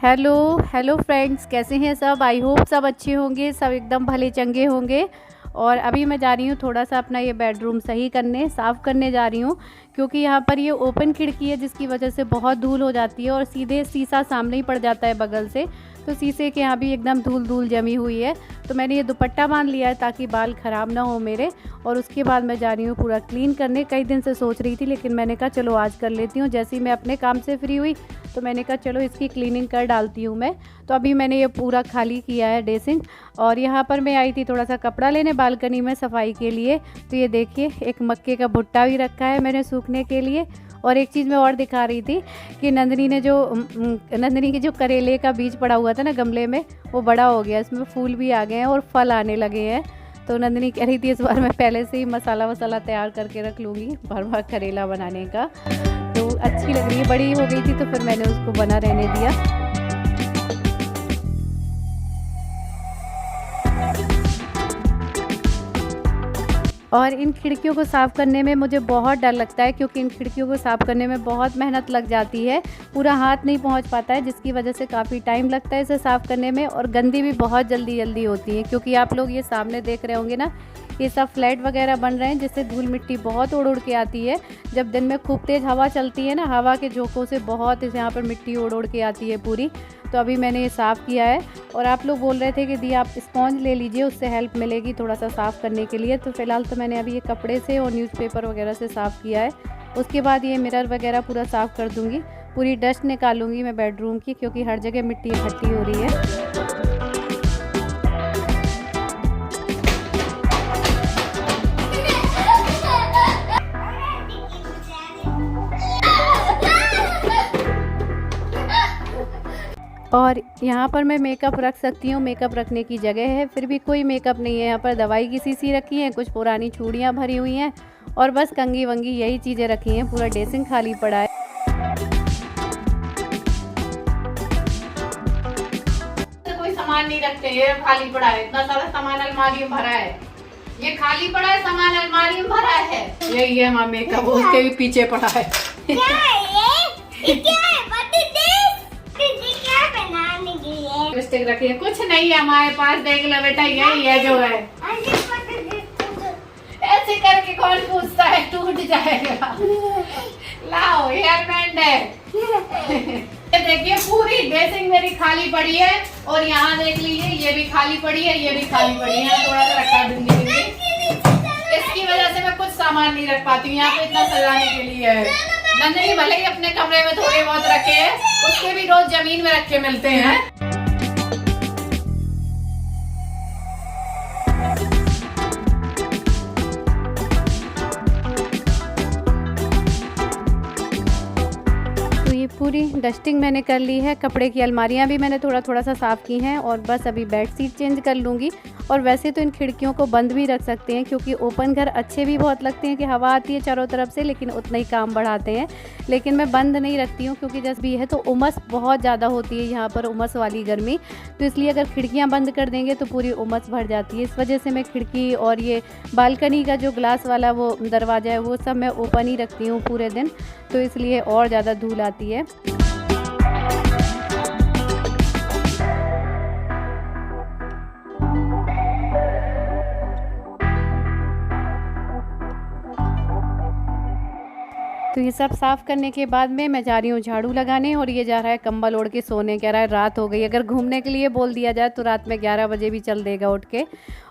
Hello hello friends, कैसे हैं सब। आई होप सब अच्छे होंगे, सब एकदम भले चंगे होंगे। और अभी मैं जा रही हूँ थोड़ा सा अपना ये बेडरूम सही करने, साफ़ करने जा रही हूँ, क्योंकि यहाँ पर ये ओपन खिड़की है जिसकी वजह से बहुत धूल हो जाती है और सीधे शीशा सामने ही पड़ जाता है बगल से, तो शीशे के यहाँ भी एकदम धूल धूल जमी हुई है। तो मैंने ये दुपट्टा बांध लिया है ताकि बाल ख़राब ना हो मेरे। और उसके बाद मैं जा रही हूँ पूरा क्लीन करने। कई दिन से सोच रही थी, लेकिन मैंने कहा चलो आज कर लेती हूँ। जैसे ही मैं अपने काम से फ्री हुई तो मैंने कहा चलो इसकी क्लीनिंग कर डालती हूँ मैं। तो अभी मैंने ये पूरा खाली किया है ड्रेसिंग। और यहाँ पर मैं आई थी थोड़ा सा कपड़ा लेने बालकनी में सफाई के लिए। तो ये देखिए एक मक्के का भुट्टा भी रखा है मैंने सूखने के लिए। और एक चीज़ मैं और दिखा रही थी कि नंदनी के जो करेले का बीज पड़ा हुआ था ना गमले में, वो बड़ा हो गया, इसमें फूल भी आ गए हैं और फल आने लगे हैं। तो नंदनी कह रही थी इस बार मैं पहले से ही मसाला वसाला तैयार करके रख लूँगी बार बार करेला बनाने का। तो अच्छी लग रही है, बड़ी हो गई थी तो फिर मैंने उसको बना रहने दिया। और इन खिड़कियों को साफ़ करने में मुझे बहुत डर लगता है, क्योंकि इन खिड़कियों को साफ़ करने में बहुत मेहनत लग जाती है, पूरा हाथ नहीं पहुंच पाता है, जिसकी वजह से काफ़ी टाइम लगता है इसे साफ़ करने में। और गंदी भी बहुत जल्दी जल्दी होती है, क्योंकि आप लोग ये सामने देख रहे होंगे ना, ये सब फ्लैट वगैरह बन रहे हैं जिससे धूल मिट्टी बहुत उड़ उड़ के आती है। जब दिन में खूब तेज़ हवा चलती है ना, हवा के झोंकों से बहुत इस यहाँ पर मिट्टी उड़ उड़ के आती है पूरी। तो अभी मैंने ये साफ़ किया है। और आप लोग बोल रहे थे कि दी आप स्पॉन्ज ले लीजिए, उससे हेल्प मिलेगी थोड़ा सा साफ़ करने के लिए। तो फ़िलहाल तो मैंने अभी ये कपड़े से और न्यूज़पेपर वगैरह से साफ़ किया है। उसके बाद ये मिरर वगैरह पूरा साफ़ कर दूँगी, पूरी डस्ट निकालूँगी मैं बेडरूम की, क्योंकि हर जगह मिट्टी इकट्ठी हो रही है। और यहाँ पर मैं मेकअप रख सकती हूँ, मेकअप रखने की जगह है, फिर भी कोई मेकअप नहीं है। यहाँ पर दवाई की शीशी रखी है, कुछ पुरानी चूड़ियाँ भरी हुई हैं और बस कंघी वंगी यही चीज़ें रखी हैं। पूरा ड्रेसिंग खाली पड़ा है। कोई सामान नहीं रखते, ये खाली पड़ा है। इतना सारा सामान अलमारी में भरा है, ये खाली पड़ा है, सामान अलमारी में भरा है। यही है हमारा मेकअप, उसके भी पीछे पड़ा है। क्या है ये? क्या है? लिपस्टिक रखी है, कुछ नहीं है हमारे पास, देख लो बेटा, यही है जो है। ऐसे करके कौन पूछता है, टूट जाएगा। लाओ हेयर बैंड है। ये देखिए पूरी ड्रेसिंग मेरी खाली पड़ी है। और यहाँ देख लीजिए ये भी खाली पड़ी है, ये भी खाली पड़ी है। थोड़ा सा रखा दूंगी, इसकी वजह से मैं कुछ सामान नहीं रख पाती हूँ यहाँ पे, इतना सजाने के लिए है। नंदनी भले ही अपने कमरे में थोड़े बहुत रखे हैं, उसके भी रोज जमीन में रख के मिलते हैं। पूरी डस्टिंग मैंने कर ली है, कपड़े की अलमारियां भी मैंने थोड़ा थोड़ा सा साफ़ की हैं। और बस अभी बेड शीट चेंज कर लूँगी। और वैसे तो इन खिड़कियों को बंद भी रख सकते हैं, क्योंकि ओपन घर अच्छे भी बहुत लगते हैं कि हवा आती है चारों तरफ से, लेकिन उतना ही काम बढ़ाते हैं। लेकिन मैं बंद नहीं रखती हूँ, क्योंकि जैसे भी है तो उमस बहुत ज़्यादा होती है यहाँ पर, उमस वाली गर्मी। तो इसलिए अगर खिड़कियाँ बंद कर देंगे तो पूरी उमस भर जाती है। इस वजह से मैं खिड़की और ये बालकनी का जो ग्लास वाला वो दरवाज़ा है वो सब मैं ओपन ही रखती हूँ पूरे दिन, तो इसलिए और ज़्यादा धूल आती है। तो ये सब साफ़ करने के बाद में मैं जा रही हूँ झाड़ू लगाने। और ये जा रहा है कंबल ओढ़ के सोने, कह रहा है रात हो गई। अगर घूमने के लिए बोल दिया जाए तो रात में 11 बजे भी चल देगा उठ के।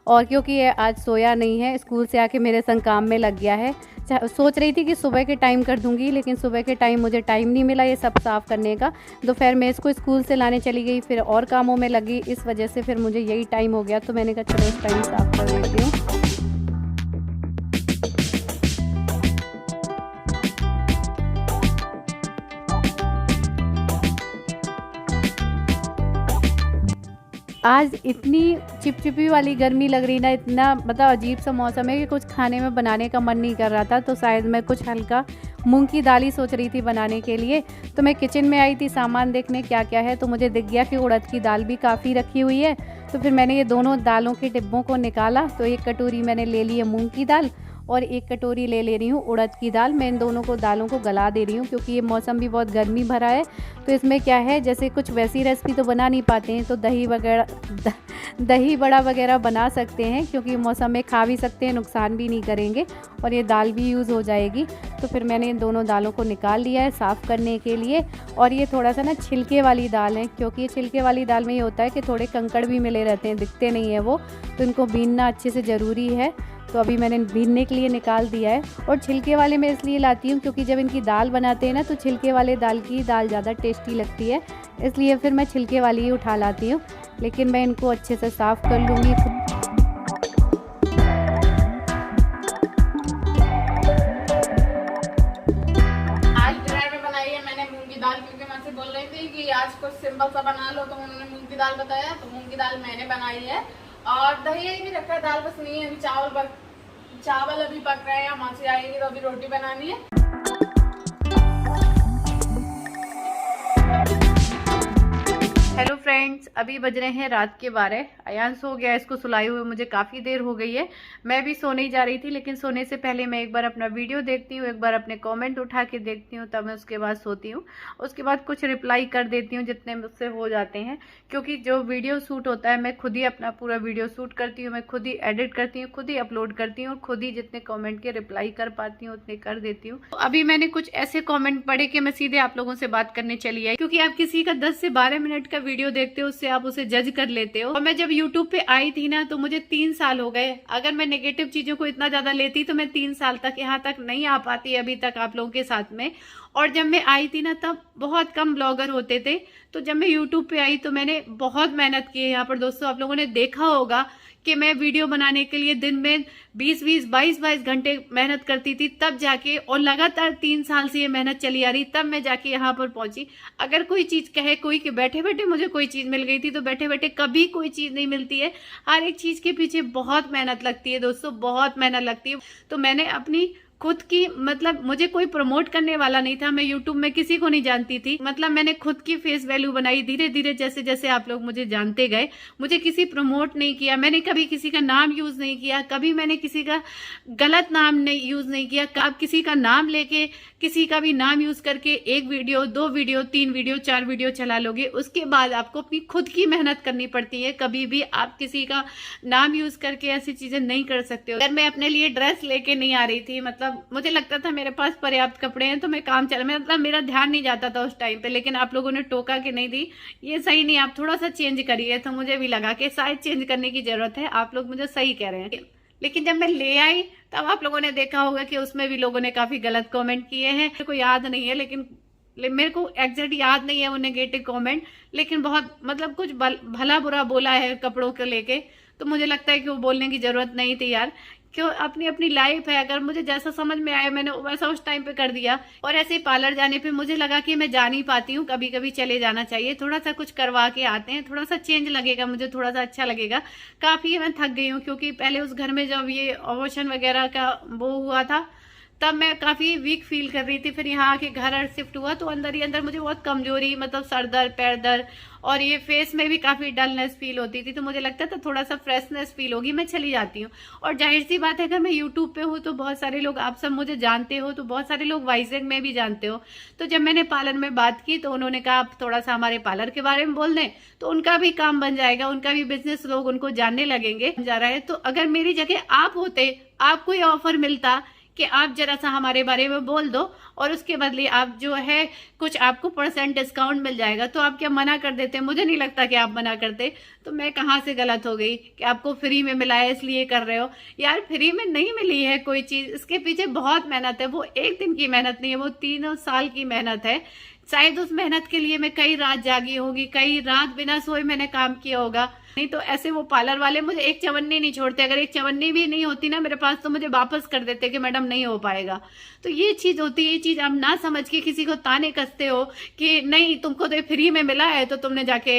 और क्योंकि ये आज सोया नहीं है, स्कूल से आके मेरे संग काम में लग गया है। सोच रही थी कि सुबह के टाइम कर दूंगी, लेकिन सुबह के टाइम मुझे टाइम नहीं मिला ये सब साफ़ करने का। दोपहर में इसको स्कूल से लाने चली गई, फिर और कामों में लगी, इस वजह से फिर मुझे यही टाइम हो गया। तो मैंने कहा चलो इस टाइम साफ़ कर देती हूँ। आज इतनी चिपचिपी वाली गर्मी लग रही ना, इतना मतलब अजीब सा मौसम है कि कुछ खाने में बनाने का मन नहीं कर रहा था। तो शायद मैं कुछ हल्का मूंग की दाल ही सोच रही थी बनाने के लिए। तो मैं किचन में आई थी सामान देखने क्या क्या है, तो मुझे दिख गया कि उड़द की दाल भी काफ़ी रखी हुई है। तो फिर मैंने ये दोनों दालों के डिब्बों को निकाला। तो एक कटोरी मैंने ले ली है मूंग की दाल और 1 कटोरी ले रही हूँ उड़द की दाल। मैं इन दोनों को दालों को गला दे रही हूँ क्योंकि ये मौसम भी बहुत गर्मी भरा है। तो इसमें क्या है, जैसे कुछ वैसी रेसिपी तो बना नहीं पाते हैं तो दही बड़ा वगैरह बना सकते हैं, क्योंकि मौसम में खा भी सकते हैं, नुकसान भी नहीं करेंगे और ये दाल भी यूज़ हो जाएगी। तो फिर मैंने इन दोनों दालों को निकाल लिया है साफ़ करने के लिए। और ये थोड़ा सा ना छिलके वाली दाल है, क्योंकि ये छिलके वाली दाल में ये होता है कि थोड़े कंकड़ भी मिले रहते हैं, दिखते नहीं है वो, तो इनको बीनना अच्छे से ज़रूरी है। तो अभी मैंने बीनने के लिए निकाल दिया है। और छिलके वाले मैं इसलिए लाती हूँ क्योंकि जब इनकी दाल बनाते हैं ना तो छिलके वाले दाल की दाल ज़्यादा टेस्टी लगती है, इसलिए फिर मैं छिलके वाली ही उठा लाती हूँ। लेकिन मैं इनको अच्छे से साफ़ कर लूँगी। आज डिनर में बनाई है मैंने मूंग की दाल, क्योंकि मैं से बोल रही थी कि आज कुछ सिंपल सा बना लो, तो उन्होंने मूंग की दाल बताया, तो मूंग की दाल मैंने बनाई है। और दही भी रखा है, दाल बस नहीं है। अभी चावल अभी पक रहे हैं, मासी आएगी तो अभी रोटी बनानी है। हेलो फ्रेंड्स, अभी बज रहे हैं रात के 12। अयान सो गया, इसको सुलाए हुए मुझे काफ़ी देर हो गई है। मैं भी सोने ही जा रही थी, लेकिन सोने से पहले मैं एक बार अपना वीडियो देखती हूँ, एक बार अपने कमेंट उठा के देखती हूँ, तब मैं उसके बाद सोती हूँ। उसके बाद कुछ रिप्लाई कर देती हूँ जितने मुझसे हो जाते हैं, क्योंकि जो वीडियो शूट होता है मैं खुद ही अपना पूरा वीडियो शूट करती हूँ, मैं खुद ही एडिट करती हूँ, खुद ही अपलोड करती हूँ, खुद ही जितने कॉमेंट के रिप्लाई कर पाती हूँ उतने कर देती हूँ। तो अभी मैंने कुछ ऐसे कॉमेंट पढ़े कि मैं सीधे आप लोगों से बात करने चली आई, क्योंकि आप किसी का 10 से 12 मिनट का वीडियो देखते हो, उससे आप उसे जज कर लेते हो। और मैं जब यूट्यूब पे आई थी ना तो मुझे 3 साल हो गए। अगर मैं नेगेटिव चीजों को इतना ज्यादा लेती तो मैं 3 साल तक यहाँ तक नहीं आ पाती अभी तक आप लोगों के साथ में। और जब मैं आई थी ना तब बहुत कम ब्लॉगर होते थे। तो जब मैं यूट्यूब पे आई तो मैंने बहुत मेहनत की है यहाँ पर। दोस्तों, आप लोगों ने देखा होगा कि मैं वीडियो बनाने के लिए दिन में 20-20, 22-22 घंटे मेहनत करती थी, तब जाके, और लगातार 3 साल से ये मेहनत चली आ रही, तब मैं जाके यहाँ पर पहुंची। अगर कोई चीज कहे कोई कि बैठे बैठे मुझे कोई चीज मिल गई थी, तो बैठे बैठे कभी कोई चीज नहीं मिलती है। हर एक चीज के पीछे बहुत मेहनत लगती है दोस्तों, बहुत मेहनत लगती है। तो मैंने अपनी खुद की, मतलब मुझे कोई प्रमोट करने वाला नहीं था, मैं यूट्यूब में किसी को नहीं जानती थी। मतलब मैंने खुद की फेस वैल्यू बनाई धीरे धीरे, जैसे जैसे आप लोग मुझे जानते गए। मुझे किसी प्रमोट नहीं किया, मैंने कभी किसी का नाम यूज नहीं किया, कभी मैंने किसी का गलत नाम नहीं यूज नहीं किया। आप किसी का नाम लेके, किसी का भी नाम यूज करके 1 वीडियो, 2 वीडियो, 3 वीडियो, 4 वीडियो चला लोगे, उसके बाद आपको अपनी खुद की मेहनत करनी पड़ती है। कभी भी आप किसी का नाम यूज करके ऐसी चीजें नहीं कर सकते हो। अगर मैं अपने लिए ड्रेस लेके नहीं आ रही थी, मतलब मुझे लगता था मेरे पास पर्याप्त कपड़े हैं तो मैं काम चला, मतलब मेरा ध्यान नहीं जाता था उस टाइम पे, लेकिन आप लोगों ने टोका कि नहीं दी, ये सही नहीं, आप थोड़ा सा चेंज करिए। तो मुझे भी लगा कि शायद चेंज करने की जरूरत है, आप लोग मुझे सही कह रहे हैं। लेकिन जब मैं ले आई तब आप लोगों ने देखा होगा कि उसमें भी लोगों ने काफी गलत कमेंट किए हैं। मेरे को याद नहीं है, लेकिन मेरे को एग्जैक्ट याद नहीं है वो नेगेटिव कमेंट, लेकिन बहुत, मतलब कुछ भला बुरा बोला है कपड़ों को लेके। तो मुझे लगता है कि वो बोलने की जरूरत नहीं थी यार, क्यों, अपनी अपनी लाइफ है। अगर मुझे जैसा समझ में आया मैंने वैसा उस टाइम पे कर दिया। और ऐसे ही पार्लर जाने पे मुझे लगा कि मैं जा नहीं पाती हूँ, कभी कभी चले जाना चाहिए, थोड़ा सा कुछ करवा के आते हैं, थोड़ा सा चेंज लगेगा, मुझे थोड़ा सा अच्छा लगेगा। काफी मैं थक गई हूँ, क्योंकि पहले उस घर में जब ये ऑपरेशन वगैरह का वो हुआ था तब मैं काफी वीक फील कर रही थी। फिर यहाँ आके घर शिफ्ट हुआ तो अंदर ही अंदर मुझे बहुत कमजोरी, मतलब सर दर्द, पैर दर्द, और ये फेस में भी काफी डलनेस फील होती थी। तो मुझे लगता था थोड़ा सा फ्रेशनेस फील होगी, मैं चली जाती हूँ। और जाहिर सी बात है, अगर मैं यूट्यूब पे हूँ तो बहुत सारे लोग, आप सब मुझे जानते हो, तो बहुत सारे लोग वाइजैग में भी जानते हो। तो जब मैंने पार्लर में बात की तो उन्होंने कहा आप थोड़ा सा हमारे पार्लर के बारे में बोल दें तो उनका भी काम बन जाएगा, उनका भी बिजनेस, लोग उनको जानने लगेंगे जा रहा है। तो अगर मेरी जगह आप होते, आपको ये ऑफर मिलता कि आप जरा सा हमारे बारे में बोल दो और उसके बदले आप जो है कुछ आपको % डिस्काउंट मिल जाएगा, तो आप क्या मना कर देते? मुझे नहीं लगता कि आप मना करते। तो मैं कहाँ से गलत हो गई कि आपको फ्री में मिला है इसलिए कर रहे हो? यार फ्री में नहीं मिली है कोई चीज, इसके पीछे बहुत मेहनत है। वो एक दिन की मेहनत नहीं है, वो 3 साल की मेहनत है। शायद उस मेहनत के लिए मैं कई रात जागी होगी, कई रात बिना सोए मैंने काम किया होगा। नहीं तो ऐसे वो पार्लर वाले मुझे एक चवन्नी नहीं छोड़ते। अगर एक चवन्नी भी नहीं होती ना मेरे पास तो मुझे वापस कर देते कि मैडम नहीं हो पाएगा। तो ये चीज होती है, ये चीज आप ना समझ के किसी को ताने कसते हो कि नहीं तुमको तो फ्री में मिला है, तो तुमने जाके,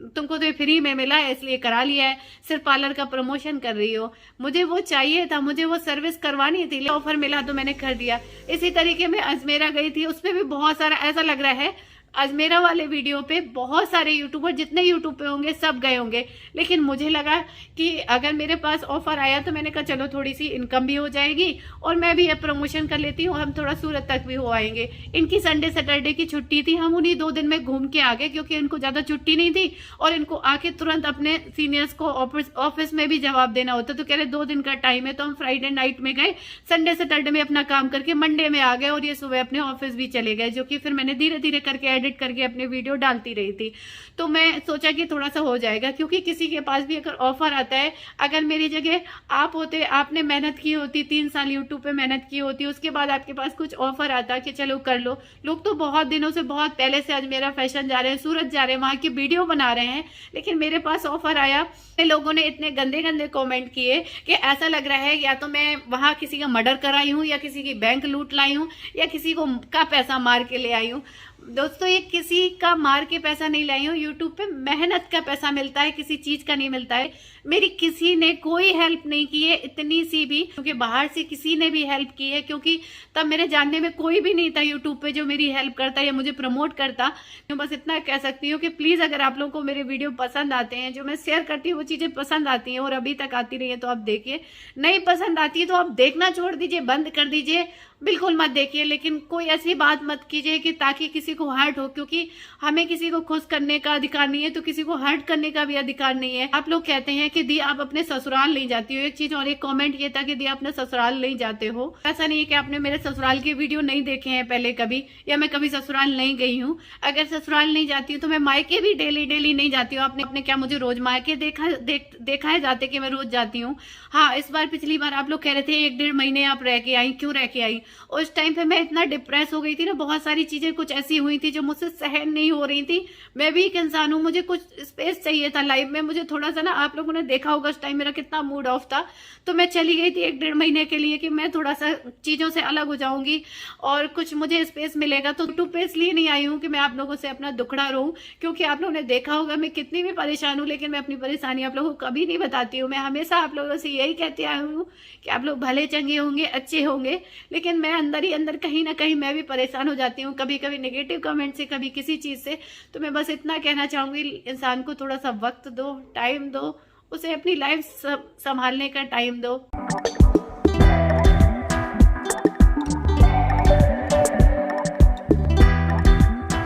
तुमको तो फ्री में मिला है इसलिए करा लिया है, सिर्फ पार्लर का प्रमोशन कर रही हो। मुझे वो चाहिए था, मुझे वो सर्विस करवानी थी, ऑफर मिला तो मैंने कर दिया। इसी तरीके में अजमेरा गई थी, उसमें भी बहुत सारा ऐसा लग रहा है आज मेरा वाले वीडियो पे बहुत सारे यूट्यूबर जितने यूट्यूब पे होंगे सब गए होंगे, लेकिन मुझे लगा कि अगर मेरे पास ऑफर आया तो मैंने कहा चलो थोड़ी सी इनकम भी हो जाएगी और मैं भी अब प्रमोशन कर लेती हूँ, हम थोड़ा सूरत तक भी हो आएंगे। इनकी संडे सैटरडे की छुट्टी थी, हम उन्हीं 2 दिन में घूम के आ गए क्योंकि इनको ज़्यादा छुट्टी नहीं थी और इनको आके तुरंत अपने सीनियर्स को ऑफिस में भी जवाब देना होता, तो कह रहे 2 दिन का टाइम है। तो हम फ्राइडे नाइट में गए, संडे सैटरडे में अपना काम करके मंडे में आ गए और ये सुबह अपने ऑफिस भी चले गए, जो कि फिर मैंने धीरे धीरे करके एडिट करके अपने वीडियो डालती रही थी। तो मैं सोचा कि थोड़ा सा हो जाएगा, क्योंकि किसी के पास भी अगर ऑफर आता है, अगर मेरी जगह आप होते, आपने मेहनत की होती, 3 साल यूट्यूब पे मेहनत की होती, उसके बाद आपके पास कुछ ऑफर आता कि चलो कर लो। लोग तो बहुत दिनों से, बहुत पहले से अजमेरा फैशन जा रहे हैं, सूरत जा रहे हैं, वहां की वीडियो बना रहे हैं, लेकिन मेरे पास ऑफर आया। लोगों ने इतने गंदे गंदे कमेंट किए कि ऐसा लग रहा है या तो मैं वहां किसी का मर्डर कराई हूं, या किसी की बैंक लूट लाई हूं, या किसी को का पैसा मार के ले आई हूं। दोस्तों, ये किसी का मार के पैसा नहीं लाई हूं, यूट्यूब पे मेहनत का पैसा मिलता है, किसी चीज का नहीं मिलता है। मेरी किसी ने कोई हेल्प नहीं की है, इतनी सी भी, क्योंकि बाहर से किसी ने भी हेल्प की है, क्योंकि तब मेरे जानने में कोई भी नहीं था यूट्यूब पे जो मेरी हेल्प करता या मुझे प्रमोट करता। तो बस इतना कह सकती हूँ कि प्लीज अगर आप लोगों को मेरे वीडियो पसंद आते हैं, जो मैं शेयर करती हूँ वो चीजें पसंद आती हैं और अभी तक आती रही है, तो आप देखिए। नहीं पसंद आती है तो आप देखना छोड़ दीजिए, बंद कर दीजिए, बिल्कुल मत देखिए। लेकिन कोई ऐसी बात मत कीजिए कि ताकि किसी को हर्ट हो, क्योंकि हमें किसी को खुश करने का अधिकार नहीं है तो किसी को हर्ट करने का भी अधिकार नहीं है। आप लोग कहते हैं कि दी आप अपने ससुराल नहीं जाती हो, एक चीज और, एक कमेंट ये था कि दी अपने ससुराल नहीं जाते हो। ऐसा नहीं है कि आपने मेरे ससुराल के वीडियो नहीं देखे हैं पहले कभी, या मैं कभी ससुराल नहीं गई हूँ। अगर ससुराल नहीं जाती हूँ तो मैं मायके भी डेली नहीं जाती हूँ। आपने क्या मुझे रोज मायके देखा है जाते कि मैं रोज जाती हूँ? हाँ, इस बार पिछली बार आप लोग कह रहे थे 1-1.5 महीने आप रह के आई, क्यों रह के आई? उस टाइम पे मैं इतना डिप्रेस हो गई थी ना, बहुत सारी चीजें कुछ ऐसी हुई थी जो मुझसे सहन नहीं हो रही थी। मैं भी एक इंसान हूँ, मुझे कुछ स्पेस चाहिए था लाइफ में, मुझे थोड़ा सा ना, आप लोगों ने देखा होगा उस टाइम मेरा कितना मूड ऑफ था, तो मैं चली गई थी 1-1.5 महीने के लिए कि मैं थोड़ा सा चीजों से अलग हो जाऊंगी और कुछ मुझे स्पेस मिलेगा। तो यूट्यूब पे इसलिए नहीं आई हूँ कि मैं आप लोगों से अपना दुखड़ा रहूं, क्योंकि आप लोगों ने देखा होगा मैं कितनी भी परेशान हूँ, लेकिन मैं अपनी परेशानी आप लोगों को कभी नहीं बताती हूँ। मैं हमेशा आप लोगों से यही कहती आई हूँ कि आप लोग भले चंगे होंगे, अच्छे होंगे, लेकिन मैं अंदर ही अंदर कहीं ना कहीं मैं भी परेशान हो जाती हूँ, कभी कभी नेगेटिव कमेंट से, कभी किसी चीज से। तो मैं बस इतना कहना चाहूंगी, इंसान को थोड़ा सा वक्त दो, टाइम दो, उसे अपनी लाइफ संभालने का टाइम दो।